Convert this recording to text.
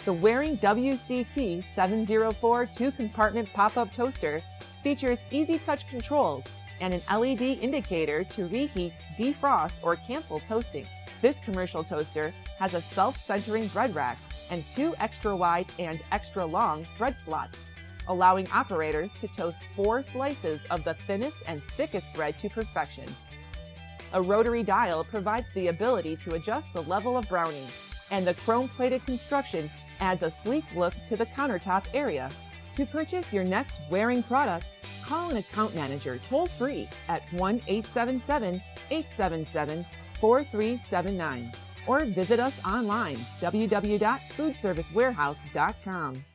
The Waring WCT 704 Two-Compartment Pop-Up Toaster features easy touch controls and an LED indicator to reheat, defrost, or cancel toasting. This commercial toaster has a self-centering bread rack and 2 extra wide and extra long bread slots, allowing operators to toast 4 slices of the thinnest and thickest bread to perfection. A rotary dial provides the ability to adjust the level of browning, and the chrome-plated construction adds a sleek look to the countertop area. To purchase your next Waring product, call an account manager toll-free at 1-877-877-4379 or visit us online, www.foodservicewarehouse.com.